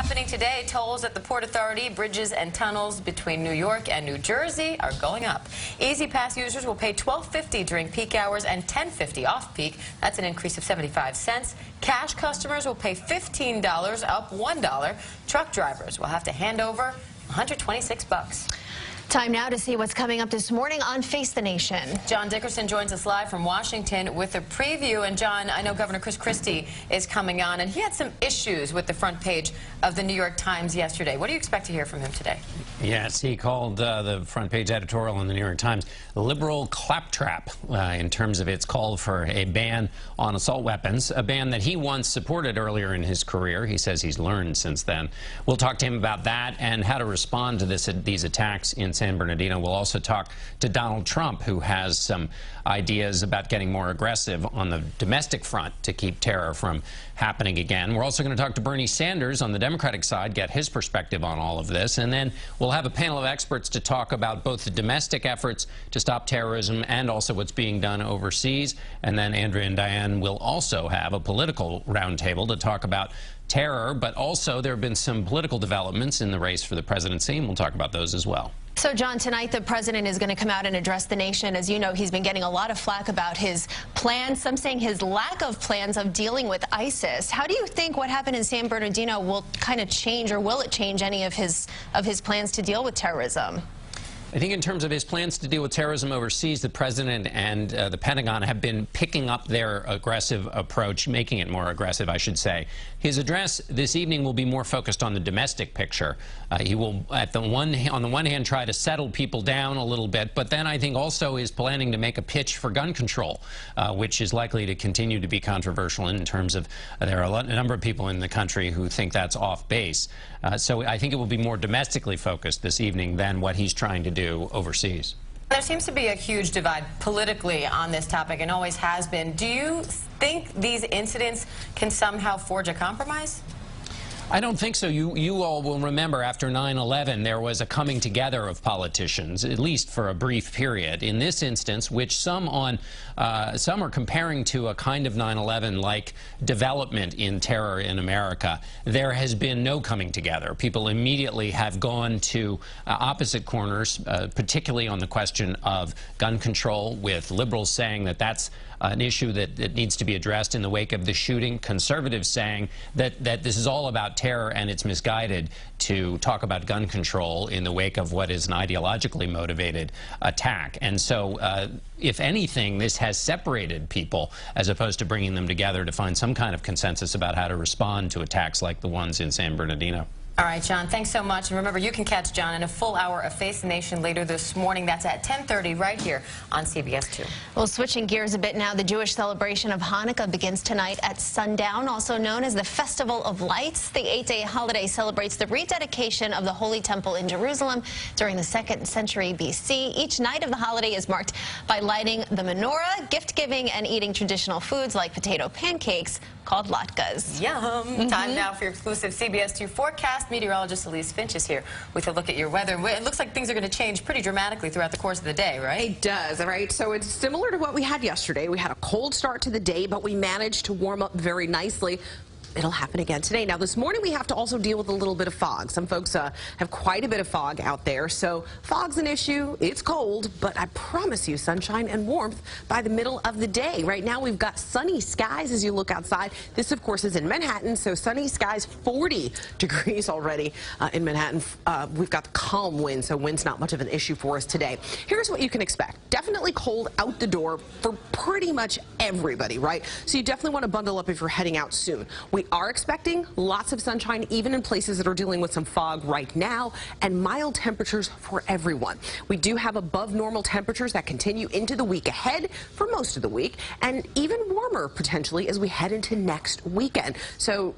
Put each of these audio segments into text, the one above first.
happening today. Tolls at the Port Authority, bridges and tunnels between New York and New Jersey are going up. Easy Pass users will pay $12.50 during peak hours and $10.50 off-peak. That's an increase of 75 cents. Cash customers will pay $15, up $1. Truck drivers will have to hand over $126. Time now to see what's coming up this morning on Face the Nation. John Dickerson joins us live from Washington with a preview. And John, I know Governor Chris Christie is coming on, and he had some issues with the front page of the New York Times yesterday. What do you expect to hear from him today? Yes, he called the front page editorial in the New York Times liberal claptrap in terms of its call for a ban on assault weapons, a ban that he once supported earlier in his career. He says he's learned since then. We'll talk to him about that and how to respond to these attacks in San Bernardino. We'll also talk to Donald Trump, who has some ideas about getting more aggressive on the domestic front to keep terror from happening again. We're also going to talk to Bernie Sanders on the Democratic side, get his perspective on all of this, and then we'll have a panel of experts to talk about both the domestic efforts to stop terrorism and also what's being done overseas. And then Andrea and Diane will also have a political roundtable to talk about terror, but also there have been some political developments in the race for the presidency, and we'll talk about those as well. So, John, tonight the president is going to come out and address the nation. As you know, he's been getting a lot of flack about his plans, some saying his lack of plans of dealing with ISIS. How do you think what happened in San Bernardino will kind of change, or will it change any of his plans to deal with terrorism? I think in terms of his plans to deal with terrorism overseas, the president and the Pentagon have been picking up their aggressive approach, making it more aggressive, I should say. His address this evening will be more focused on the domestic picture. He will, on the one hand, try to settle people down a little bit, but then I think also is planning to make a pitch for gun control, which is likely to continue to be controversial in terms of there are a number of people in the country who think that's off base. So I think it will be more domestically focused this evening than what he's trying to do overseas. There seems to be a huge divide politically on this topic and always has been. Do you think these incidents can somehow forge a compromise? I don't think so. You all will remember after 9/11 there was a coming together of politicians, at least for a brief period. In this instance, which some are comparing to a kind of 9/11-like development in terror in America, there has been no coming together. People immediately have gone to opposite corners, particularly on the question of gun control, with liberals saying that that's an issue that needs to be addressed in the wake of the shooting. Conservatives saying that this is all about terror and it's misguided to talk about gun control in the wake of what is an ideologically motivated attack. And so, if anything, this has separated people as opposed to bringing them together to find some kind of consensus about how to respond to attacks like the ones in San Bernardino. All right, John, thanks so much. And remember, you can catch John in a full hour of Face the Nation later this morning. That's at 10:30 right here on CBS 2. Well, switching gears a bit now, the Jewish celebration of Hanukkah begins tonight at sundown, also known as the Festival of Lights. The 8-day holiday celebrates the rededication of the Holy Temple in Jerusalem during the 2nd century B.C. Each night of the holiday is marked by lighting the menorah, gift-giving, and eating traditional foods like potato pancakes called latkes. Yum! Time now for your exclusive CBS 2 forecast. Meteorologist Elise Finch is here with a look at your weather. It looks like things are going to change pretty dramatically throughout the course of the day, right? It does, right? So it's similar to what we had yesterday. We had a cold start to the day, but we managed to warm up very nicely. It'll happen again today. Now, this morning we have to also deal with a little bit of fog. Some folks have quite a bit of fog out there, so fog's an issue. It's cold, but I promise you sunshine and warmth by the middle of the day. Right now we've got sunny skies as you look outside. This, of course, is in Manhattan, so sunny skies, 40 degrees already in Manhattan. We've got calm wind, so wind's not much of an issue for us today. Here's what you can expect. Definitely cold out the door for pretty much everybody, right? So you definitely want to bundle up if you're heading out soon. We are expecting lots of sunshine, even in places that are dealing with some fog right now, and mild temperatures for everyone. We do have above normal temperatures that continue into the week ahead for most of the week, and even warmer potentially as we head into next weekend. So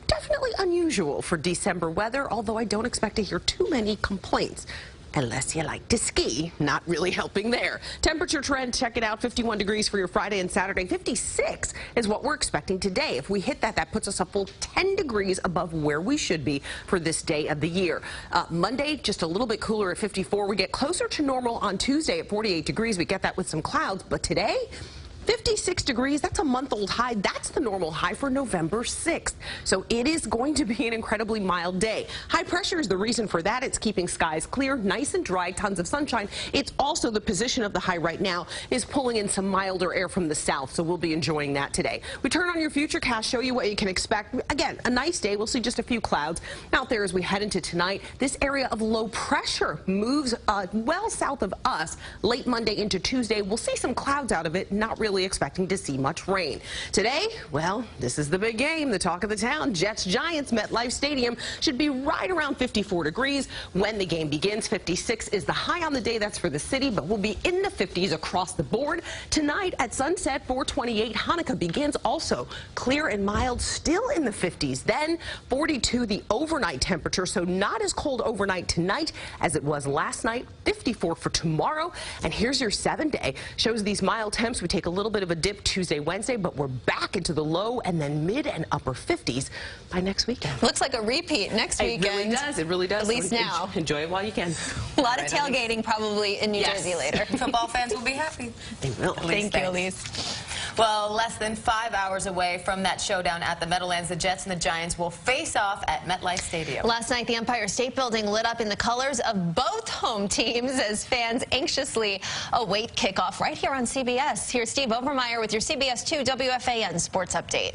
definitely unusual for December weather, although I don't expect to hear too many complaints. Unless you like to ski, not really helping there. Temperature trend, check it out, 51 degrees for your Friday and Saturday. 56 is what we're expecting today. If we hit that, that puts us a full 10 degrees above where we should be for this day of the year. Monday, just a little bit cooler at 54. We get closer to normal on Tuesday at 48 degrees. We get that with some clouds, but today, 56 degrees, that's a month-old high. That's the normal high for November 6th. So it is going to be an incredibly mild day. High pressure is the reason for that. It's keeping skies clear, nice and dry, tons of sunshine. It's also the position of the high right now is pulling in some milder air from the south, so we'll be enjoying that today. We turn on your futurecast, show you what you can expect. Again, a nice day. We'll see just a few clouds out there as we head into tonight. This area of low pressure moves well south of us late Monday into Tuesday. We'll see some clouds out of it, not really expecting to see much rain. Today, well, this is the big game, the talk of the town. Jets-Giants, MetLife Stadium should be right around 54 degrees when the game begins. 56 is the high on the day. That's for the city, but we'll be in the 50s across the board. Tonight at sunset, 4:28, Hanukkah begins. Also clear and mild, still in the 50s. Then 42, the overnight temperature, so not as cold overnight tonight as it was last night. 54 for tomorrow. And here's your 7-day. Shows these mild temps. We take a little bit of a dip Tuesday, Wednesday, but we're back into the low and then mid and upper 50s by next weekend. Looks like a repeat next weekend. It really does. It really does. At least now. Enjoy it while you can. A lot of tailgating probably in New Jersey later. Football fans will be happy. They will. Thank you, Elise. Well, less than 5 hours away from that showdown at the Meadowlands, the Jets and the Giants will face off at MetLife Stadium. Last night, the Empire State Building lit up in the colors of both home teams as fans anxiously await kickoff right here on CBS. Here's Steve Overmeyer with your CBS 2 WFAN Sports Update.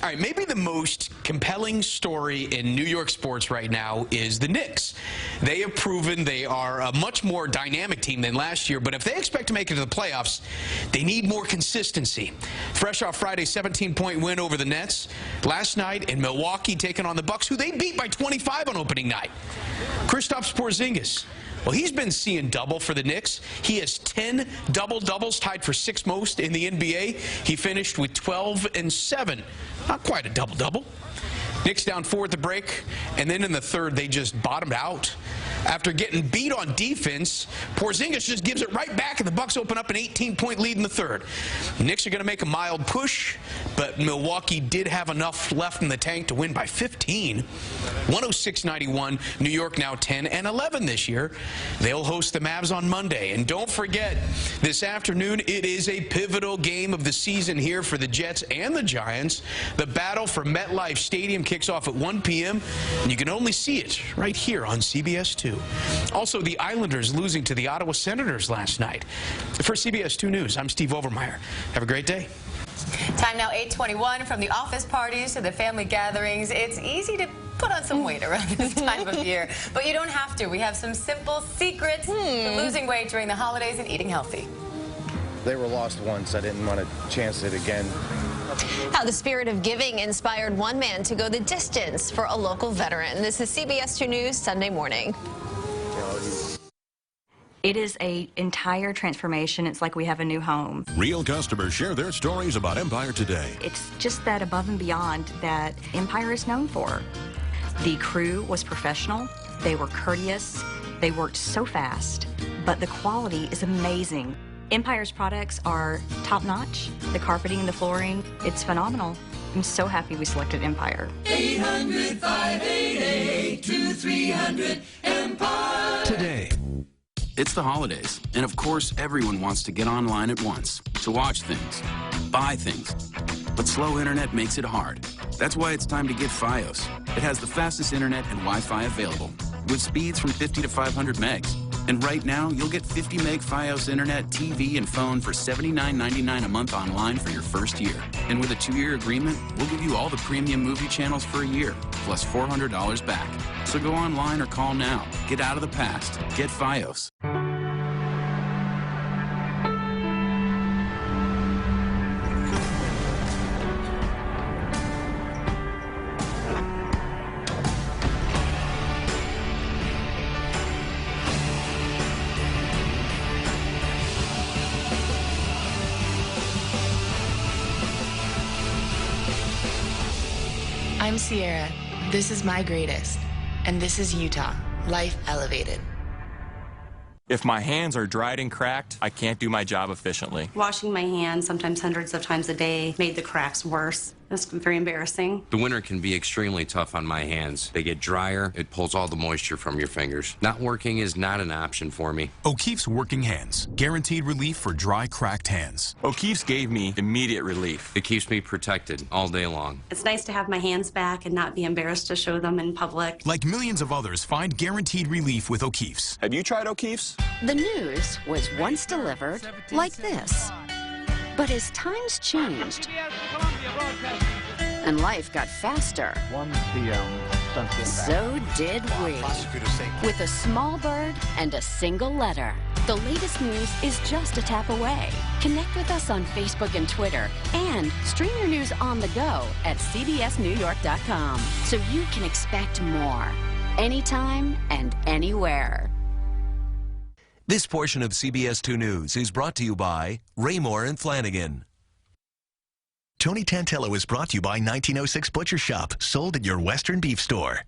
All right, maybe the most compelling story in New York sports right now is the Knicks. They have proven they are a much more dynamic team than last year, but if they expect to make it to the playoffs, they need more consistency. Fresh off Friday's 17-point win over the Nets, last night in Milwaukee taking on the Bucks, who they beat by 25 on opening night. Kristaps Porzingis. Well, he's been seeing double for the Knicks. He has 10 double-doubles, tied for 6th most in the NBA. He finished with 12 and 7. Not quite a double-double. Knicks down 4 at the break, and then in the third, they just bottomed out. After getting beat on defense, Porzingis just gives it right back, and the Bucks open up an 18-point lead in the third. The Knicks are going to make a mild push, but Milwaukee did have enough left in the tank to win by 15. 106-91, New York now 10 and 11 this year. They'll host the Mavs on Monday. And don't forget, this afternoon, it is a pivotal game of the season here for the Jets and the Giants. The battle for MetLife Stadium kicks off at 1 p.m., and you can only see it right here on CBS 2. Also, the Islanders losing to the Ottawa Senators last night. For CBS 2 News, I'm Steve Overmeyer. Have a great day. Time now 8:21. From the office parties to the family gatherings, it's easy to put on some weight around this time of year. But you don't have to. We have some simple secrets for losing weight during the holidays and eating healthy. They were lost once. I didn't want to chance it again. How the spirit of giving inspired one man to go the distance for a local veteran. This is CBS 2 News Sunday morning. It is an entire transformation. It's like we have a new home. Real customers share their stories about Empire today. It's just that above and beyond that Empire is known for. The crew was professional. They were courteous. They worked so fast, but the quality is amazing. Empire's products are top-notch. The carpeting and the flooring, it's phenomenal. I'm so happy we selected Empire. 800-588-2300 Empire. Today. It's the holidays, and of course everyone wants to get online at once to watch things, buy things. But slow internet makes it hard. That's why it's time to get Fios. It has the fastest internet and Wi-Fi available, with speeds from 50 to 500 megs. And right now, you'll get 50 meg Fios internet, TV, and phone for $79.99 a month online for your first year. And with a 2-year agreement, we'll give you all the premium movie channels for a year, plus $400 back. So go online or call now. Get out of the past. Get Fios. I'm Sierra. This is My Greatest. And this is Utah. Life Elevated. If my hands are dried and cracked, I can't do my job efficiently. Washing my hands, sometimes hundreds of times a day, made the cracks worse. That's very embarrassing. The winter can be extremely tough on my hands. They get drier, it pulls all the moisture from your fingers. Not working is not an option for me. O'Keefe's Working Hands. Guaranteed relief for dry, cracked hands. O'Keefe's gave me immediate relief. It keeps me protected all day long. It's nice to have my hands back and not be embarrassed to show them in public. Like millions of others, find guaranteed relief with O'Keefe's. Have you tried O'Keefe's? The news was once delivered like this. But as times changed and life got faster, 1 p.m. so did we. With a small bird and a single letter. The latest news is just a tap away. Connect with us on Facebook and Twitter, and stream your news on the go at cbsnewyork.com so you can expect more, anytime and anywhere. This portion of CBS 2 News is brought to you by Raymore and Flanagan. Tony Tantillo is brought to you by 1906 Butcher Shop, sold at your Western Beef Store.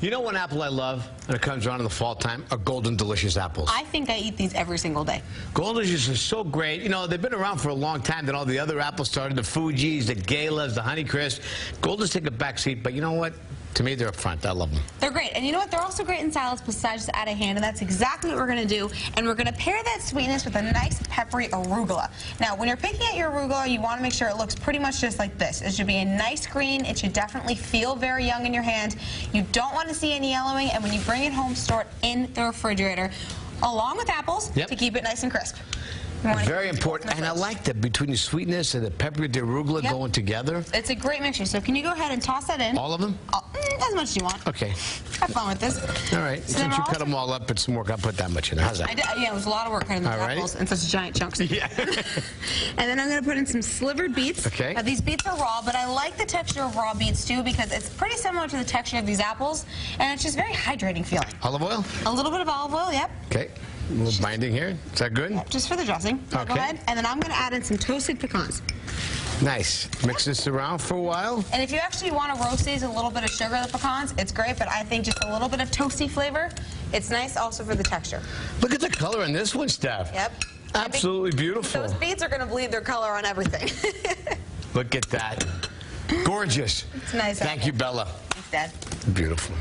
You know one apple I love when it comes around in the fall time? Are Golden Delicious apples. I think I eat these every single day. Golden Delicious are so great. You know, they've been around for a long time. Then all the other apples started, the Fujis, the Galas, the Honeycrisp. Golden's take a back seat, but you know what? To me, they're up front. I love them. They're great. And you know what? They're also great in salads besides just out of hand, and that's exactly what we're going to do. And we're going to pair that sweetness with a nice peppery arugula. Now, when you're picking at your arugula, you want to make sure it looks pretty much just like this. It should be a nice green. It should definitely feel very young in your hand. You don't want to see any yellowing, and when you bring it home, store it in the refrigerator, along with apples, to keep it nice and crisp. Very important. And I like that between the sweetness and the pepper, the arugula going together. It's a great mixture. So can you go ahead and toss that in? All of them? As much as you want. Okay. Have fun with this. All right. So Since you cut them all up, it's some work. I'll put that much in. How's that? Yeah, it was a lot of work cutting those apples in such giant chunks. Yeah. And then I'm going to put in some slivered beets. Okay. Now, these beets are raw, but I like the texture of raw beets, too, because it's pretty similar to the texture of these apples, and it's just very hydrating feeling. Olive oil? A little bit of olive oil, yep. Okay. A little binding here. Is that good? Just for the dressing. Okay. Go ahead. And then I'm going to add in some toasted pecans. Nice. Mix this around for a while. And if you actually want to roast these with a little bit of sugar, the pecans, it's great, but I think just a little bit of toasty flavor, it's nice also for the texture. Look at the color on this one, Steph. Yep. Absolutely beautiful. Those beets are going to bleed their color on everything. Look at that. Gorgeous. It's nice. Thank you, Bella. Thanks, Dad. Beautiful.